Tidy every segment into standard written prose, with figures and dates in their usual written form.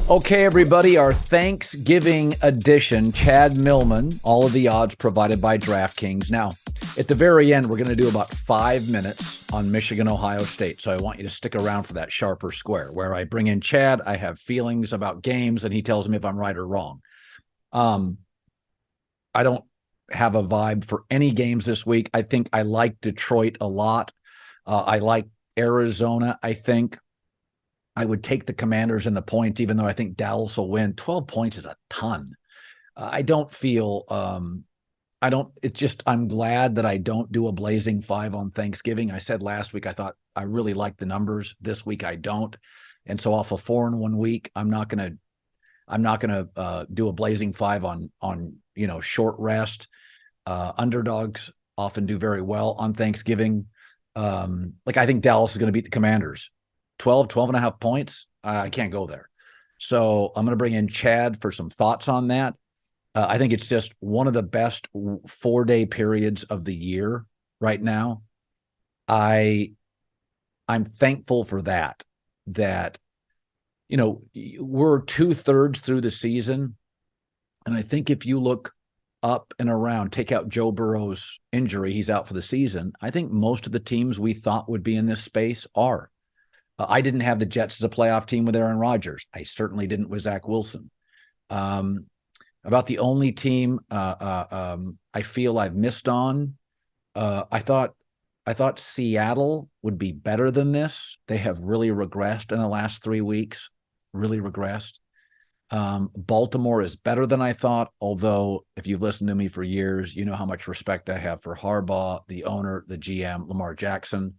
Okay, everybody, our Thanksgiving edition, Chad Millman, all of the odds provided by DraftKings. Now, at the very end, we're going to do about 5 minutes on Michigan, Ohio State. So I want you to stick around for that sharp or square, where I bring in Chad. I have feelings about games, and he tells me if I'm right or wrong. I don't have a vibe for any games this week. I think I like Detroit a lot. I like Arizona, I think. I would take the Commanders and the points, even though I think Dallas will win. 12 points is a ton. I don't feel, I'm glad that I don't do a blazing 5 on Thanksgiving. I said last week, I thought I really liked the numbers. This week, I don't. And so off a 4 in 1 week, I'm not going to do a blazing 5 on short rest. Underdogs often do very well on Thanksgiving. I think Dallas is going to beat the Commanders. 12 and a half points. I can't go there. So I'm going to bring in Chad for some thoughts on that. I think it's just one of the best 4-day periods of the year right now. I'm thankful for that, we're 2/3 through the season. And I think if you look up and around, take out Joe Burrow's injury, he's out for the season. I think most of the teams we thought would be in this space are. I didn't have the Jets as a playoff team with Aaron Rodgers. I certainly didn't with Zach Wilson. About the only team I feel I've missed on, I thought Seattle would be better than this. They have really regressed in the last 3 weeks, really regressed. Baltimore is better than I thought, although if you've listened to me for years, you know how much respect I have for Harbaugh, the owner, the GM, Lamar Jackson.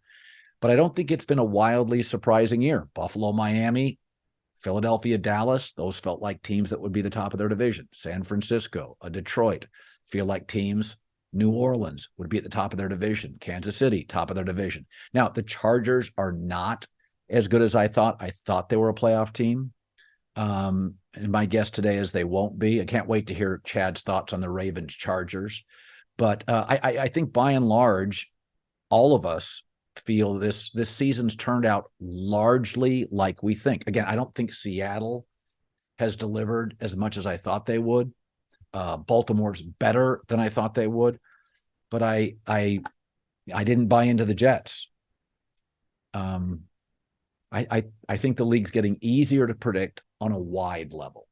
But I don't think it's been a wildly surprising year. Buffalo, Miami, Philadelphia, Dallas, those felt like teams that would be the top of their division. San Francisco, Detroit, feel like teams. New Orleans would be at the top of their division. Kansas City, top of their division. Now, the Chargers are not as good as I thought. I thought they were a playoff team. And my guess today is they won't be. I can't wait to hear Chad's thoughts on the Ravens-Chargers. But I think by and large, all of us feel this season's turned out largely like we think. Again, I don't think Seattle has delivered as much as I thought they would. Baltimore's better than I thought they would, but I didn't buy into the Jets. I think the league's getting easier to predict on a wide level.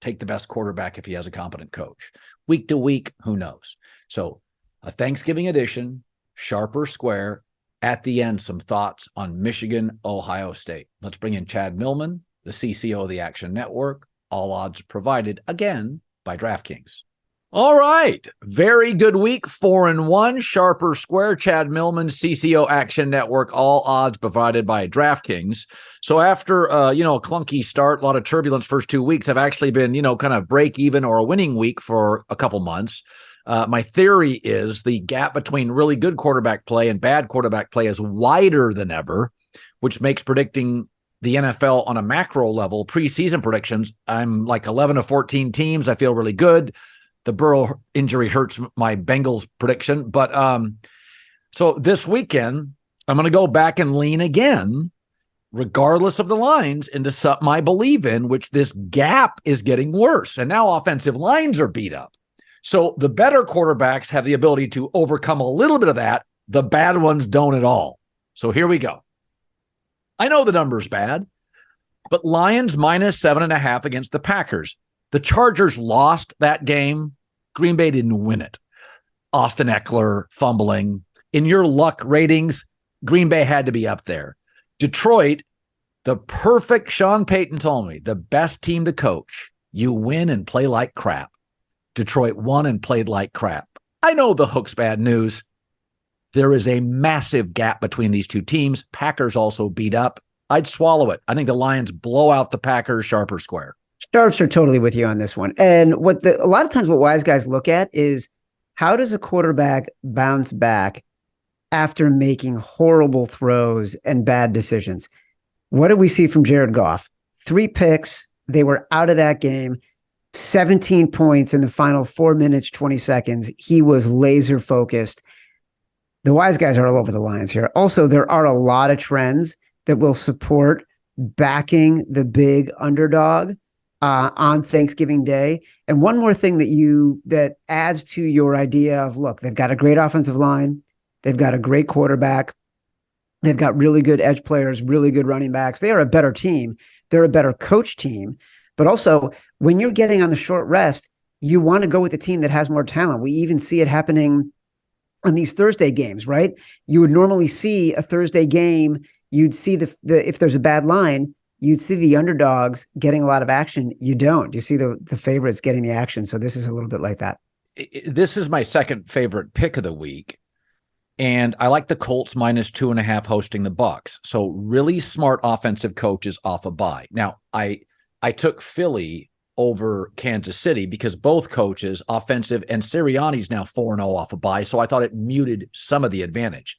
Take the best quarterback if he has a competent coach. Week to week, who knows? So a Thanksgiving edition, sharp or square. At the end, some thoughts on Michigan, Ohio State. Let's bring in Chad Millman, the CCO of the Action Network. All odds provided, again, by DraftKings. All right. Very good week. 4 in 1, sharp or square. Chad Millman, CCO Action Network. All odds provided by DraftKings. So after, a clunky start, a lot of turbulence first 2 weeks, I've actually been, kind of break even or a winning week for a couple months. My theory is the gap between really good quarterback play and bad quarterback play is wider than ever, which makes predicting the NFL on a macro level, preseason predictions, I'm like 11 of 14 teams. I feel really good. The Burrow injury hurts my Bengals prediction. But so this weekend, I'm going to go back and lean again, regardless of the lines, into something I believe in, which this gap is getting worse. And now offensive lines are beat up. So the better quarterbacks have the ability to overcome a little bit of that. The bad ones don't at all. So here we go. I know the number's bad, but Lions minus 7.5 against the Packers. The Chargers lost that game. Green Bay didn't win it. Austin Eckler fumbling. In your luck ratings, Green Bay had to be up there. Detroit, the perfect, Sean Payton told me, the best team to coach. You win and play like crap. Detroit won and played like crap. I know the hook's bad news. There is a massive gap between these two teams. Packers also beat up. I'd swallow it. I think the Lions blow out the Packers sharp or square. Sharps are totally with you on this one. And a lot of times what wise guys look at is how does a quarterback bounce back after making horrible throws and bad decisions? What did we see from Jared Goff? 3 picks. They were out of that game. 17 points in the final 4 minutes, 20 seconds. He was laser focused. The wise guys are all over the Lions here. Also, there are a lot of trends that will support backing the big underdog on Thanksgiving Day. And one more thing that adds to your idea of, look, they've got a great offensive line, they've got a great quarterback, they've got really good edge players, really good running backs. They are a better team. They're a better coach team. But also, when you're getting on the short rest, you want to go with the team that has more talent. We even see it happening on these Thursday games, right? You would normally see a Thursday game. You'd see if there's a bad line, you'd see the underdogs getting a lot of action. You don't. You see the favorites getting the action. So this is a little bit like that. This is my second favorite pick of the week. And I like the Colts -2.5 hosting the Bucs. So really smart offensive coaches off a bye. Now, I took Philly over Kansas City because both coaches, offensive, and Sirianni's now 4-0 off a bye. So I thought it muted some of the advantage.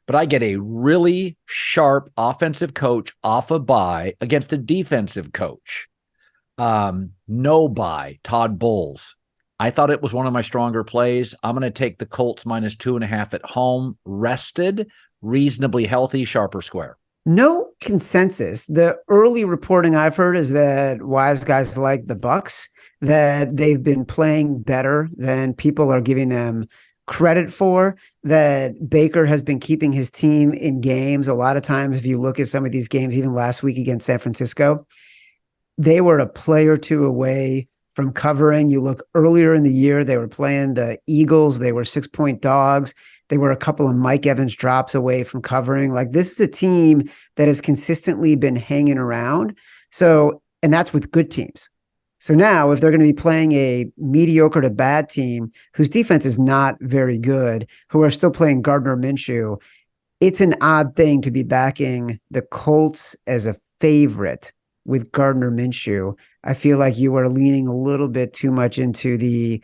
But I get a really sharp offensive coach off a bye against a defensive coach. No bye, Todd Bowles. I thought it was one of my stronger plays. I'm going to take the Colts -2.5 at home, rested, reasonably healthy, sharper square. No consensus. The early reporting I've heard is that wise guys like the Bucs, that they've been playing better than people are giving them credit for, that Baker has been keeping his team in games. A lot of times, if you look at some of these games, even last week against San Francisco, they were a play or two away from covering. You look earlier in the year, they were playing the Eagles. They were 6-point dogs. They were a couple of Mike Evans drops away from covering. Like, this is a team that has consistently been hanging around. So, and that's with good teams. So now if they're going to be playing a mediocre to bad team whose defense is not very good, who are still playing Gardner Minshew, it's an odd thing to be backing the Colts as a favorite with Gardner Minshew. I feel like you are leaning a little bit too much into the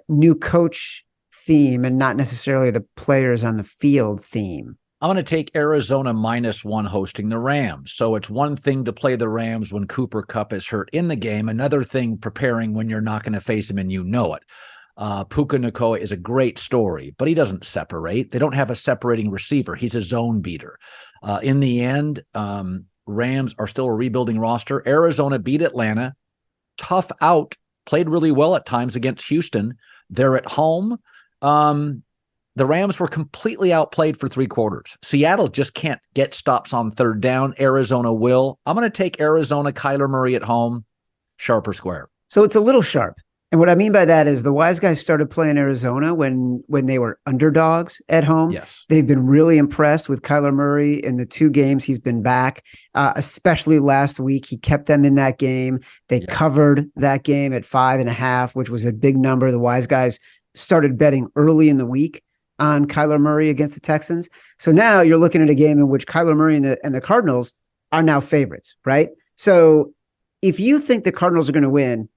new coach theme and not necessarily the players on the field theme. I'm going to take Arizona -1 hosting the Rams. So it's one thing to play the Rams when Cooper Kupp is hurt in the game, another thing preparing when you're not going to face him and you know it. Puka Nacua is a great story, but he doesn't separate. They don't have a separating receiver. He's a zone beater. In the end, Rams are still a rebuilding roster. Arizona beat Atlanta. Tough out. Played really well at times against Houston. They're at home. The Rams were completely outplayed for 3 quarters. Seattle just can't get stops on third down. Arizona will. I'm going to take Arizona, Kyler Murray at home, sharper square. So it's a little sharp. And what I mean by that is the wise guys started playing Arizona when they were underdogs at home. Yes. They've been really impressed with Kyler Murray in the 2 games he's been back, especially last week. He kept them in that game. They covered that game at 5.5, which was a big number. The wise guys started betting early in the week on Kyler Murray against the Texans. So now you're looking at a game in which Kyler Murray and the Cardinals are now favorites, right? So if you think the Cardinals are going to win,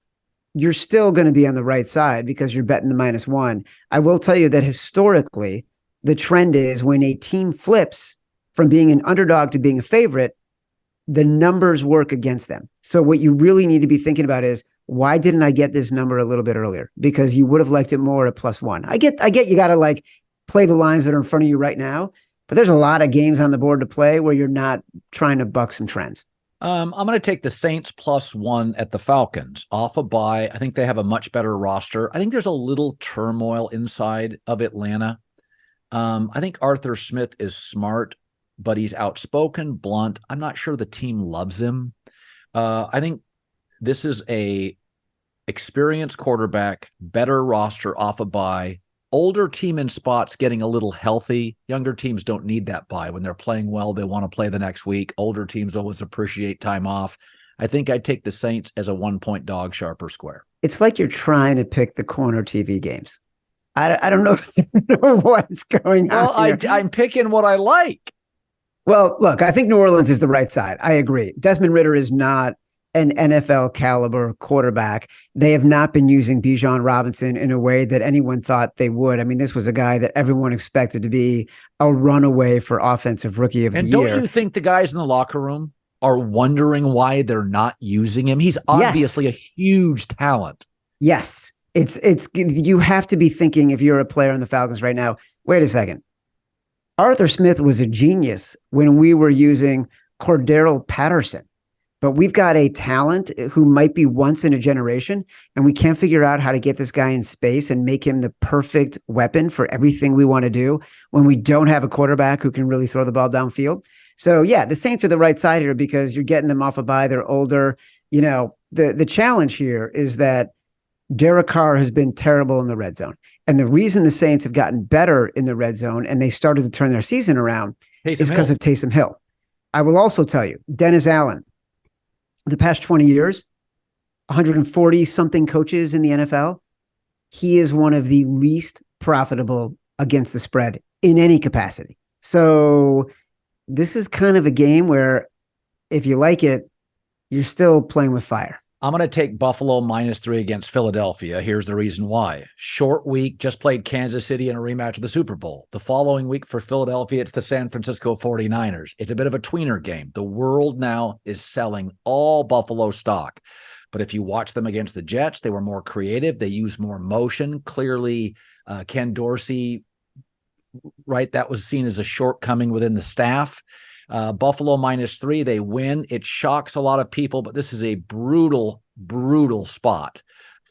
you're still going to be on the right side because you're betting the -1. I will tell you that historically, the trend is when a team flips from being an underdog to being a favorite, the numbers work against them. So what you really need to be thinking about is, why didn't I get this number a little bit earlier? Because you would have liked it more at +1. I get you got to play the lines that are in front of you right now, but there's a lot of games on the board to play where you're not trying to buck some trends. I'm going to take the Saints +1 at the Falcons off a bye. I think they have a much better roster. I think there's a little turmoil inside of Atlanta. I think Arthur Smith is smart, but he's outspoken, blunt. I'm not sure the team loves him. I think this is a experienced quarterback, better roster off a bye. Older team in spots getting a little healthy. Younger teams don't need that bye. When they're playing well, they want to play the next week. Older teams always appreciate time off. I think I'd take the Saints as a 1-point dog, sharper square. It's like you're trying to pick the corner TV games. I don't know, know what's going on. Well, I'm picking what I like. Well, look, I think New Orleans is the right side. I agree. Desmond Ridder is not an NFL caliber quarterback. They have not been using Bijan Robinson in a way that anyone thought they would. I mean, this was a guy that everyone expected to be a runaway for offensive rookie of the year. And don't you think the guys in the locker room are wondering why they're not using him? He's obviously a huge talent. Yes. It's you have to be thinking, if you're a player on the Falcons right now, wait a second. Arthur Smith was a genius when we were using Cordero Patterson. But we've got a talent who might be once in a generation, and we can't figure out how to get this guy in space and make him the perfect weapon for everything we want to do when we don't have a quarterback who can really throw the ball downfield. So, yeah, the Saints are the right side here because you're getting them off a bye. They're older. The challenge here is that Derek Carr has been terrible in the red zone. And the reason the Saints have gotten better in the red zone and they started to turn their season around is because of Taysom Hill. I will also tell you, Dennis Allen, the past 20 years, 140 something coaches in the NFL, he is one of the least profitable against the spread in any capacity. So this is kind of a game where if you like it, you're still playing with fire. I'm going to take Buffalo -3 against Philadelphia. Here's the reason why. Short week, just played Kansas City in a rematch of the Super Bowl. The following week for Philadelphia, it's the San Francisco 49ers. It's a bit of a tweener game. The world now is selling all Buffalo stock. But if you watch them against the Jets, they were more creative. They used more motion. Clearly, Ken Dorsey, right, that was seen as a shortcoming within the staff. Buffalo -3, they win. It shocks a lot of people, but this is a brutal, brutal spot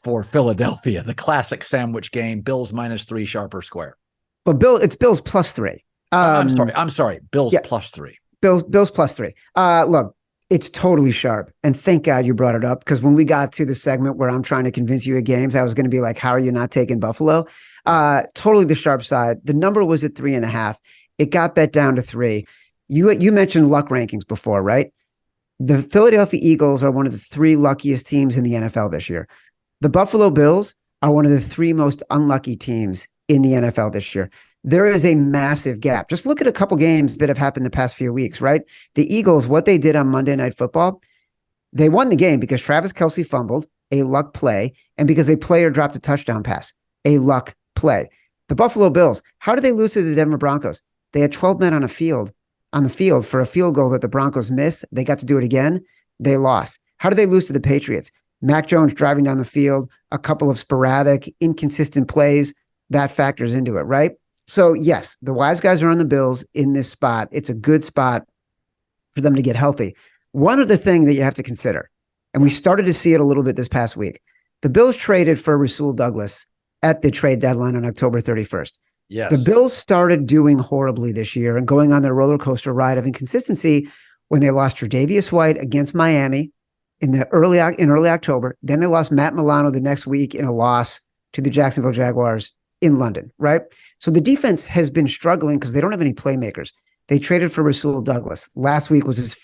for Philadelphia. The classic sandwich game, Bills -3, sharp or square. Well, it's Bills +3. I'm sorry. Bills +3. Bills +3. Look, it's totally sharp. And thank God you brought it up, because when we got to the segment where I'm trying to convince you of games, I was going to be like, how are you not taking Buffalo? Totally the sharp side. The number was at 3.5. It got bet down to 3. You mentioned luck rankings before, right? The Philadelphia Eagles are one of the 3 luckiest teams in the NFL this year. The Buffalo Bills are one of the 3 most unlucky teams in the NFL this year. There is a massive gap. Just look at a couple games that have happened the past few weeks, right? The Eagles, what they did on Monday Night Football, they won the game because Travis Kelce fumbled, a luck play, and because a player dropped a touchdown pass, a luck play. The Buffalo Bills, how did they lose to the Denver Broncos? They had 12 men on the field for a field goal that the Broncos missed. They got to do it again. They lost. How did they lose to the Patriots? Mac Jones driving down the field, a couple of sporadic, inconsistent plays. That factors into it, right? So, yes, the wise guys are on the Bills in this spot. It's a good spot for them to get healthy. One other thing that you have to consider, and we started to see it a little bit this past week, the Bills traded for Rasul Douglas at the trade deadline on October 31st. Yes. The Bills started doing horribly this year and going on their roller coaster ride of inconsistency when they lost Tre'Davious White against Miami in early October. Then they lost Matt Milano the next week in a loss to the Jacksonville Jaguars in London, right? So the defense has been struggling because they don't have any playmakers. They traded for Rasul Douglas. Last week was his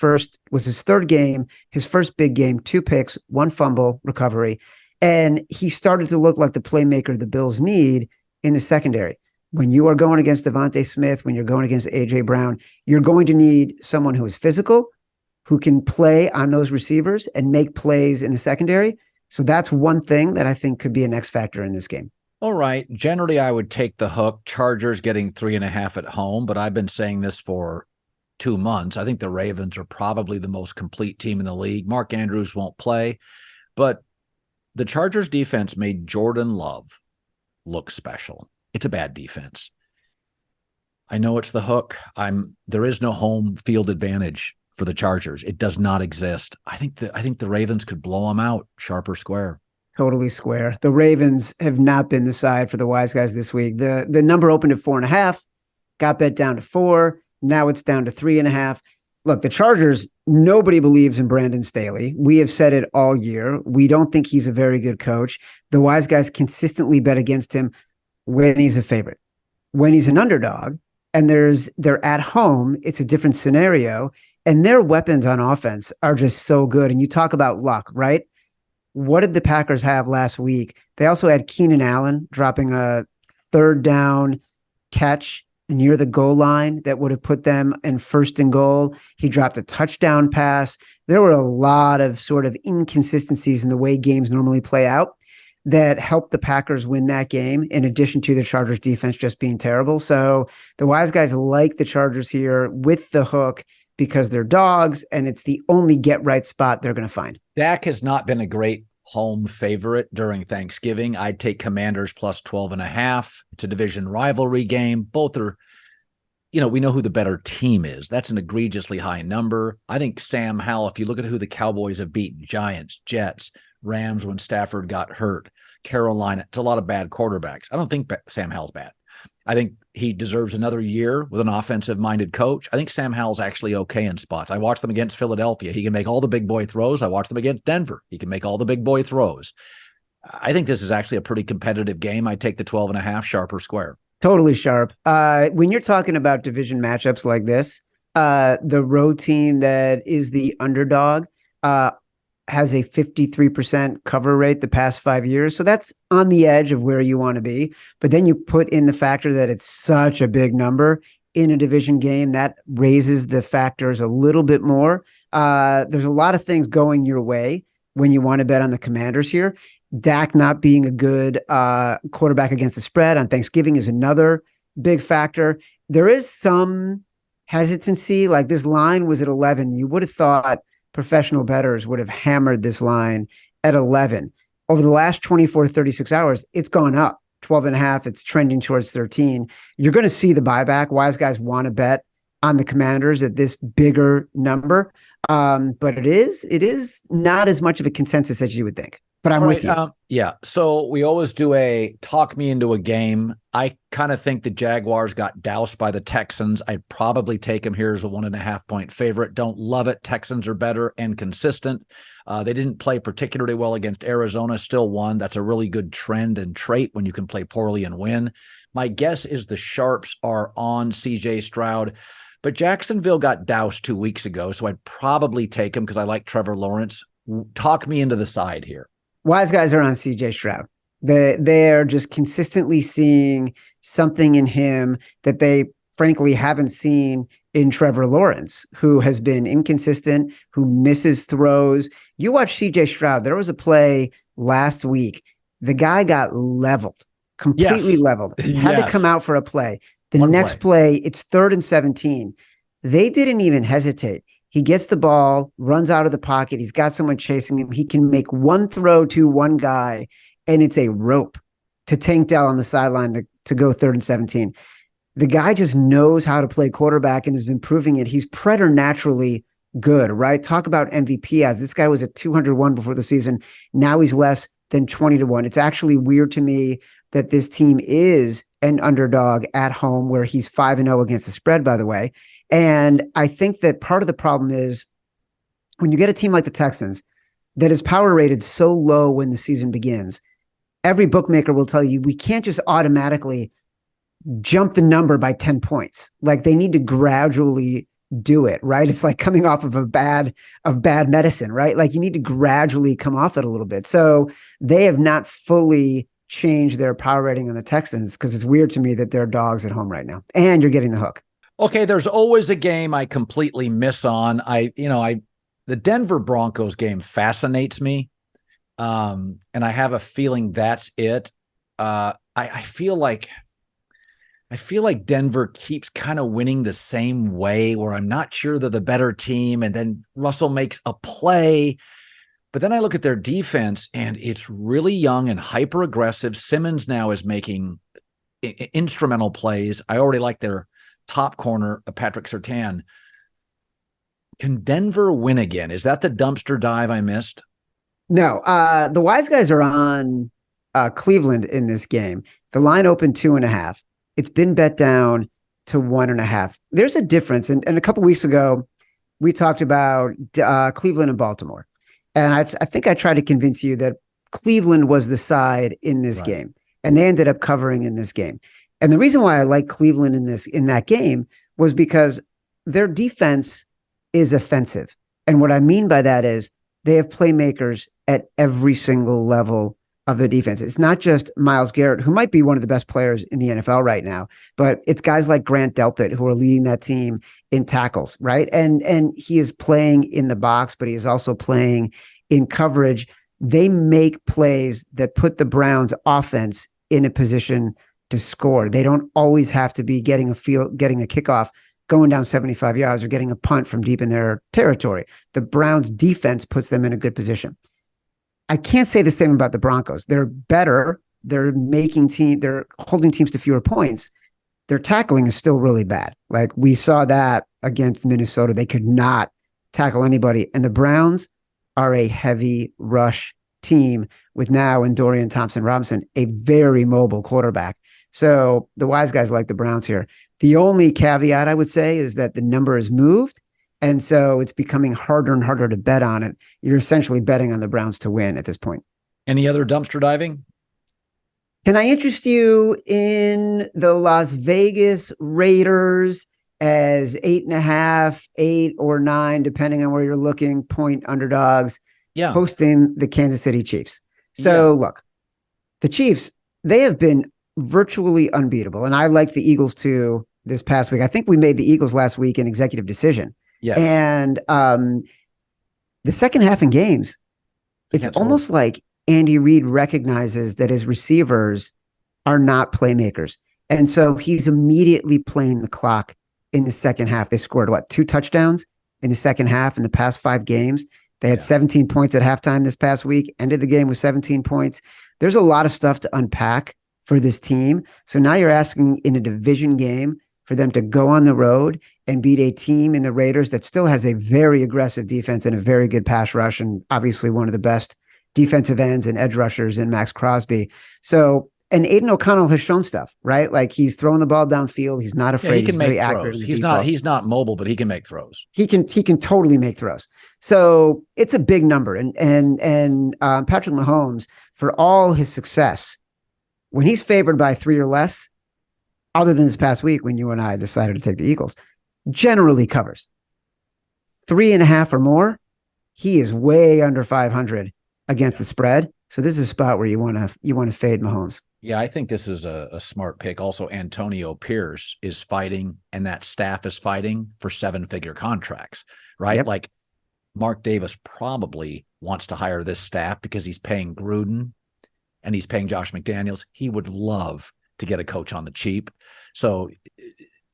third game, his first big game, 2 picks, 1 fumble recovery. And he started to look like the playmaker the Bills need in the secondary. When you are going against Devontae Smith, when you're going against A.J. Brown, you're going to need someone who is physical, who can play on those receivers and make plays in the secondary. So that's one thing that I think could be an X factor in this game. All right. Generally, I would take the hook. Chargers getting 3.5 at home, but I've been saying this for 2 months. I think the Ravens are probably the most complete team in the league. Mark Andrews won't play, but the Chargers defense made Jordan Love look special. It's a bad defense. I know it's the hook. There is no home field advantage for the Chargers. It does not exist. I think the Ravens could blow them out, sharp or square. Totally square. The Ravens have not been the side for the wise guys this week. The number opened at 4.5, got bet down to 4. Now it's down to 3.5. Look, the Chargers, nobody believes in Brandon Staley. We have said it all year. We don't think he's a very good coach. The wise guys consistently bet against him when he's a favorite. When he's an underdog and they're at home, it's a different scenario. And their weapons on offense are just so good. And you talk about luck, right? What did the Packers have last week? They also had Keenan Allen dropping a 3rd down catch near the goal line that would have put them in 1st and goal. He dropped a touchdown pass. There were a lot of sort of inconsistencies in the way games normally play out that helped the Packers win that game, in addition to the Chargers defense just being terrible. So the wise guys like the Chargers here with the hook because they're dogs, and it's the only get-right spot they're going to find. Dak has not been a great home favorite during Thanksgiving. I'd take Commanders +12.5. It's a division rivalry game. Both are we know who the better team is. That's an egregiously high number. I think Sam Howell, if you look at who the Cowboys have beaten, Giants, Jets, Rams when Stafford got hurt, Carolina, it's a lot of bad quarterbacks. I don't think Sam Howell's bad. I think he deserves another year with an offensive-minded coach. I think Sam Howell's actually okay in spots. I watched them against Philadelphia. He can make all the big boy throws. I watched them against Denver. He can make all the big boy throws. I think this is actually a pretty competitive game. I take the 12.5 sharp or square. Totally sharp. When you're talking about division matchups like this, the road team that is the underdog has a 53% cover rate the past 5 years. So that's on the edge of where you want to be. But then you put in the factor that it's such a big number in a division game. That raises the factors a little bit more. There's a lot of things going your way when you want to bet on the Commanders here. Dak not being a good quarterback against the spread on Thanksgiving is another big factor. There is some hesitancy. Like this line was at 11. You would have thought professional bettors would have hammered this line at 11. Over the last 24 to 36 hours, it's gone up 12.5. It's trending towards 13. You're going to see the buyback. Wise guys want to bet on the Commanders at this bigger number. But it is not as much of a consensus as you would think. But I'm with you. Yeah. So we always do a talk me into a game. I kind of think the Jaguars got doused by the Texans. I'd probably take them here as a 1.5 point favorite. Don't love it. Texans are better and consistent. They didn't play particularly well against Arizona, still won. That's a really good trend and trait when you can play poorly and win. My guess is the sharps are on CJ Stroud. But Jacksonville got doused 2 weeks ago, so I'd probably take him because I like Trevor Lawrence. Talk me into the side here. Wise guys are on CJ Stroud. They're just consistently seeing something in him that they frankly haven't seen in Trevor Lawrence, who has been inconsistent, who misses throws. You watch CJ Stroud. There was a play last week. The guy got leveled, completely leveled. Had to come out for a play. The next play, it's 3rd and 17. They didn't even hesitate. He gets the ball, runs out of the pocket. He's got someone chasing him. He can make one throw to one guy, and it's a rope to Tank Dell on the sideline to go 3rd and 17. The guy just knows how to play quarterback and has been proving it. He's preternaturally good, right? Talk about MVP as this guy was at 201 before the season. Now he's less than 20-1. It's actually weird to me that this team is an underdog at home where he's 5-0 against the spread, by the way. And I think that part of the problem is when you get a team like the Texans that is power rated so low when the season begins, every bookmaker will tell you we can't just automatically jump the number by 10 points. Like they need to gradually do it, right? It's like coming off of bad medicine, right? Like you need to gradually come off it a little bit. So they have not fully changed their power rating on the Texans because it's weird to me that they're dogs at home right now. And you're getting the hook. Okay, there's always a game I completely miss on. The Denver Broncos game fascinates me. And I have a feeling that's it. I feel like Denver keeps kind of winning the same way where I'm not sure they're the better team. And then Russell makes a play. But then I look at their defense and it's really young and hyper aggressive. Simmons now is making instrumental plays. I already like their top corner, Patrick Surtain. Can Denver win again? Is that the dumpster dive I missed? No, the wise guys are on Cleveland in this game. The line opened 2.5. It's been bet down to 1.5. There's a difference. And a couple weeks ago, we talked about Cleveland and Baltimore. And I think I tried to convince you that Cleveland was the side in this game. And they ended up covering in this game. And the reason why I like Cleveland in that game was because their defense is offensive. And what I mean by that is they have playmakers at every single level of the defense. It's not just Myles Garrett, who might be one of the best players in the NFL right now, but it's guys like Grant Delpit who are leading that team in tackles, right? And he is playing in the box, but he is also playing in coverage. They make plays that put the Browns offense in a position to score. They don't always have to be getting a kickoff, going down 75 yards, or getting a punt from deep in their territory. The Browns defense puts them in a good position. I can't say the same about the Broncos. They're better. They're holding teams to fewer points, their tackling is still really bad. Like we saw that against Minnesota. They could not tackle anybody. And the Browns are a heavy rush team with now in Dorian Thompson-Robinson, a very mobile quarterback. So the wise guys like the Browns here. The only caveat I would say is that the number has moved. And so it's becoming harder and harder to bet on it. You're essentially betting on the Browns to win at this point. Any other dumpster diving? Can I interest you in the Las Vegas Raiders as 8.5, 8 or 9, depending on where you're looking, point underdogs, hosting the Kansas City Chiefs? So look, the Chiefs, they have been virtually unbeatable. And I liked the Eagles too this past week. I think we made the Eagles last week an executive decision. Yes. And the second half in games, it's almost like Andy Reid recognizes that his receivers are not playmakers. And so he's immediately playing the clock in the second half. They scored, 2 touchdowns in the second half in the past 5 games. They had 17 points at halftime this past week, ended the game with 17 points. There's a lot of stuff to unpack for this team. So now you're asking in a division game for them to go on the road and beat a team in the Raiders that still has a very aggressive defense and a very good pass rush, and obviously one of the best defensive ends and edge rushers in Max Crosby. So, and Aiden O'Connell has shown stuff, right? Like he's throwing the ball downfield. He's not afraid. He can make throws. He's not mobile, but he can make throws. He can totally make throws. So it's a big number. And Patrick Mahomes, for all his success, when he's favored by 3 or less, other than this past week when you and I decided to take the Eagles, generally covers. 3.5 or more, he is way under 500 against the spread. So this is a spot where you want to fade Mahomes. Yeah, I think this is a smart pick. Also, Antonio Pierce is fighting, and that staff is fighting for 7-figure contracts, right? Yep. Like Mark Davis probably wants to hire this staff because he's paying Gruden and he's paying Josh McDaniels. He would love to get a coach on the cheap. So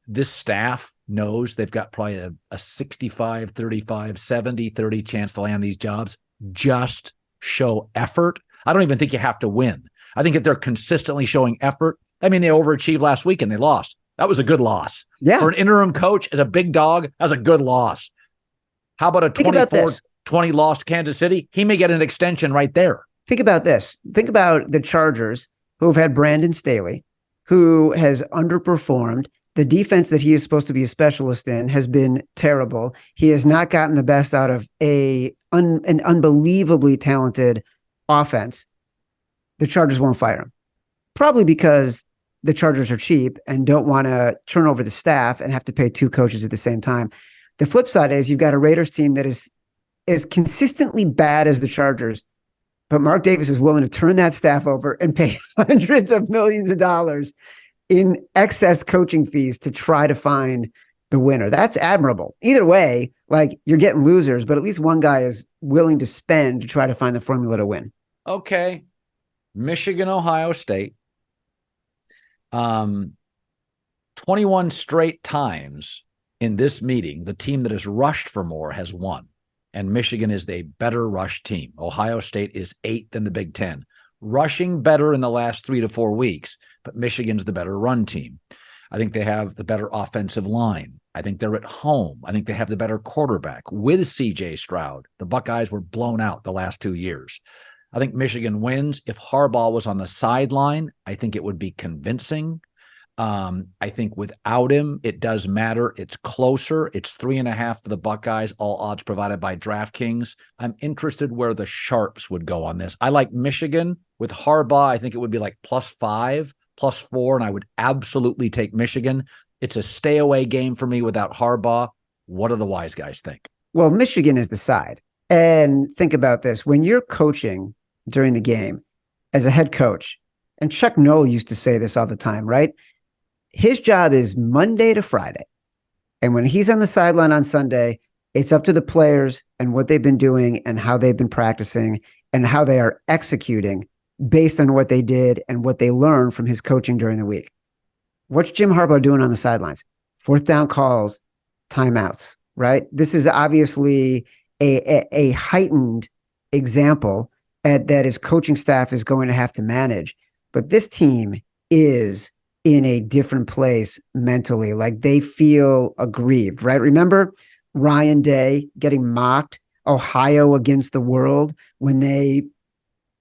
this staff knows they've got probably a 65, 35, 70, 30 chance to land these jobs. Just show effort. I don't even think you have to win. I think if they're consistently showing effort, I mean, they overachieved last week and they lost. That was a good loss. Yeah. For an interim coach as a big dog, that was a good loss. How about a 24-20 loss to Kansas City? He may get an extension right there. Think about this. Think about the Chargers, who have had Brandon Staley, who has underperformed. The defense that he is supposed to be a specialist in has been terrible. He has not gotten the best out of an unbelievably talented offense. The Chargers won't fire him. Probably because the Chargers are cheap and don't want to turn over the staff and have to pay 2 coaches at the same time. The flip side is you've got a Raiders team that is as consistently bad as the Chargers, but Mark Davis is willing to turn that staff over and pay hundreds of millions of dollars in excess coaching fees to try to find the winner. That's admirable. Either way, like you're getting losers, but at least one guy is willing to spend to try to find the formula to win. Okay. Michigan, Ohio State. 21 straight times in this meeting, the team that has rushed for more has won. And Michigan is a better rush team. Ohio State is 8th in the Big Ten. Rushing better in the last 3 to 4 weeks, but Michigan's the better run team. I think they have the better offensive line. I think they're at home. I think they have the better quarterback with C.J. Stroud. The Buckeyes were blown out the last 2 years. I think Michigan wins. If Harbaugh was on the sideline, I think it would be convincing. I think without him, it does matter. It's closer. It's 3.5 for the Buckeyes, all odds provided by DraftKings. I'm interested where the sharps would go on this. I like Michigan. With Harbaugh, I think it would be like +5, +4, and I would absolutely take Michigan. It's a stay away game for me without Harbaugh. What do the wise guys think? Well, Michigan is the side. And think about this. When you're coaching during the game as a head coach, and Chuck Noll used to say this all the time, right? His job is Monday to Friday. And when he's on the sideline on Sunday, it's up to the players and what they've been doing and how they've been practicing and how they are executing based on what they did and what they learned from his coaching during the week. What's Jim Harbaugh doing on the sidelines? 4th down calls, timeouts, right? This is obviously a heightened example that his coaching staff is going to have to manage. But this team is in a different place mentally. Like they feel aggrieved, right? Remember Ryan Day getting mocked, Ohio against the world, when they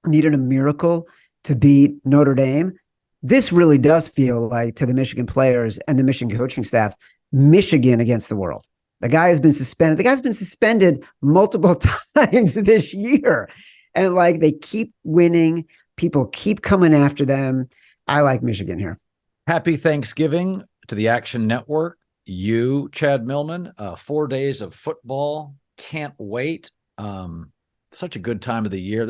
needed a miracle to beat Notre Dame? This really does feel like, to the Michigan players and the Michigan coaching staff, Michigan against the world. The guy has been suspended. The guy's been suspended multiple times this year. And like they keep winning. People keep coming after them. I like Michigan here. Happy Thanksgiving to the Action Network. You, Chad Millman, 4 days of football. Can't wait. Such a good time of the year.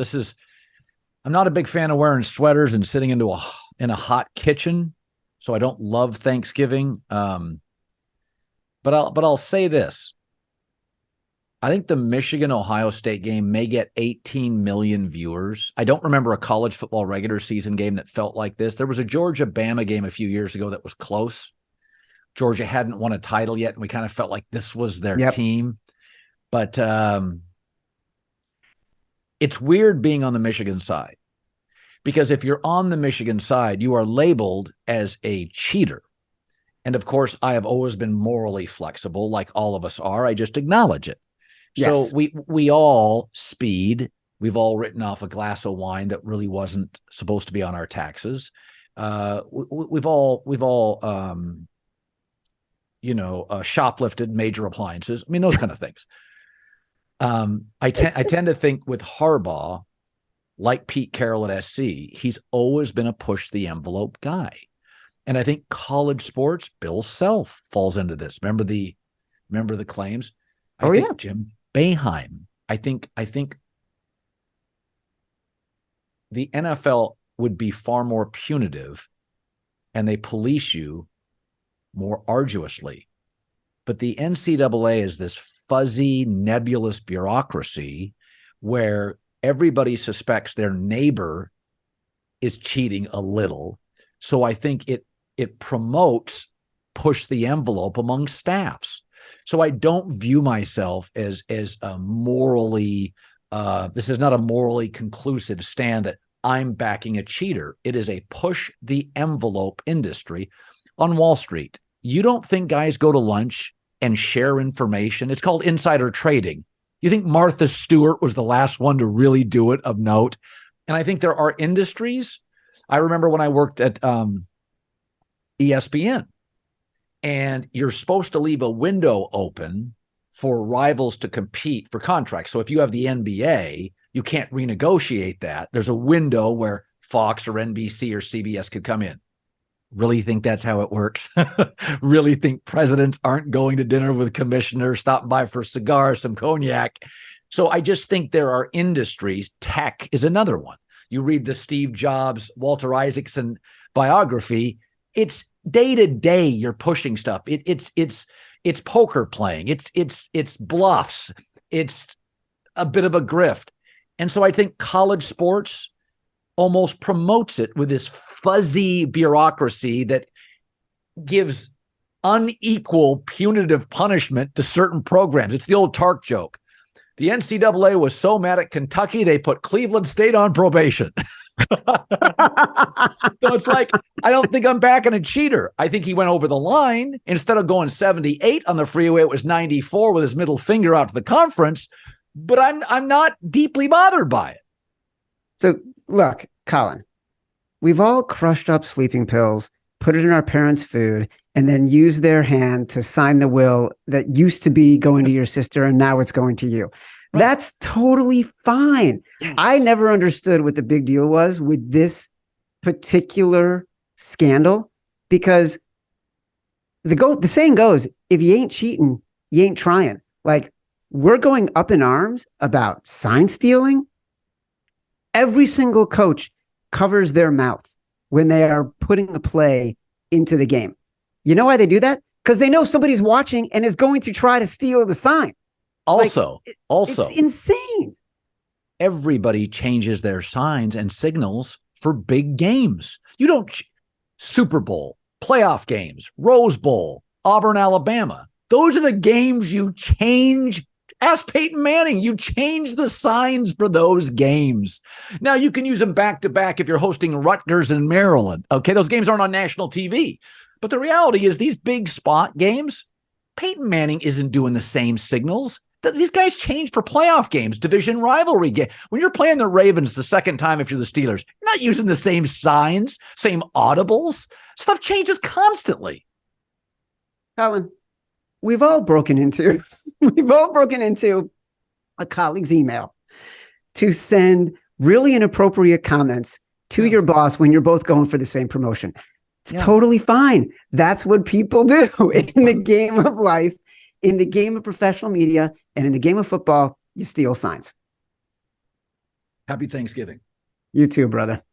I'm not a big fan of wearing sweaters and sitting in a hot kitchen, so I don't love Thanksgiving. But I'll say this. I think the Michigan-Ohio State game may get 18 million viewers. I don't remember a college football regular season game that felt like this. There was a Georgia-Bama game a few years ago that was close. Georgia hadn't won a title yet, and we kind of felt like this was their team. But it's weird being on the Michigan side, because if you're on the Michigan side, you are labeled as a cheater. And of course, I have always been morally flexible, like all of us are. I just acknowledge it. Yes. So we all speed. We've all written off a glass of wine that really wasn't supposed to be on our taxes. We've all shoplifted major appliances. I mean, those kind of things. I tend to think with Harbaugh, like Pete Carroll at SC, he's always been a push the envelope guy. And I think college sports, Bill Self falls into this. Remember the claims? I think Jim Boeheim. I think the NFL would be far more punitive and they police you more arduously. But the NCAA is this fuzzy, nebulous bureaucracy where everybody suspects their neighbor is cheating a little. So I think it promotes push the envelope among staffs. So I don't view myself as a morally, this is not a morally conclusive stand that I'm backing a cheater. It is a push the envelope industry on Wall Street. You don't think guys go to lunch and share information? It's called insider trading. You think Martha Stewart was the last one to really do it of note? And I think there are industries. I remember when I worked at ESPN, and you're supposed to leave a window open for rivals to compete for contracts. So if you have the NBA, you can't renegotiate that. There's a window where Fox or NBC or CBS could come in. Really think that's how it works? Really think presidents aren't going to dinner with commissioners, stopping by for cigars, some cognac? So I just think there are industries. Tech is another one. You read the Steve Jobs, Walter Isaacson biography. It's day to day. You're pushing stuff. It's poker playing. It's bluffs. It's a bit of a grift. And so I think college sports almost promotes it with this fuzzy bureaucracy that gives unequal punitive punishment to certain programs. It's the old Tark joke. The NCAA was so mad at Kentucky, they put Cleveland State on probation. So it's like, I don't think I'm backing a cheater. I think he went over the line. Instead of going 78 on the freeway, it was 94 with his middle finger out to the conference. But I'm not deeply bothered by it. So look, Colin, we've all crushed up sleeping pills, put it in our parents' food, and then used their hand to sign the will that used to be going to your sister and now it's going to you. Right. That's totally fine. Yes. I never understood what the big deal was with this particular scandal, because the saying goes, if you ain't cheating, you ain't trying. Like, we're going up in arms about sign stealing. Every single coach covers their mouth when they are putting a play into the game. You know why they do that? Because they know somebody's watching and is going to try to steal the sign. Also, it's insane. Everybody changes their signs and signals for big games. You don't Super Bowl, playoff games, Rose Bowl, Auburn, Alabama. Those are the games you change Ask Peyton Manning. You change the signs for those games. Now, you can use them back-to-back if you're hosting Rutgers and Maryland. Okay, those games aren't on national TV. But the reality is these big spot games, Peyton Manning isn't doing the same signals. These guys change for playoff games, division rivalry game. When you're playing the Ravens the second time if you're the Steelers, you're not using the same signs, same audibles. Stuff changes constantly. Colin, we've all broken into a colleague's email to send really inappropriate comments to your boss when you're both going for the same promotion. It's totally fine. That's what people do in the game of life, in the game of professional media, and in the game of football. You steal signs. Happy Thanksgiving. You too, brother.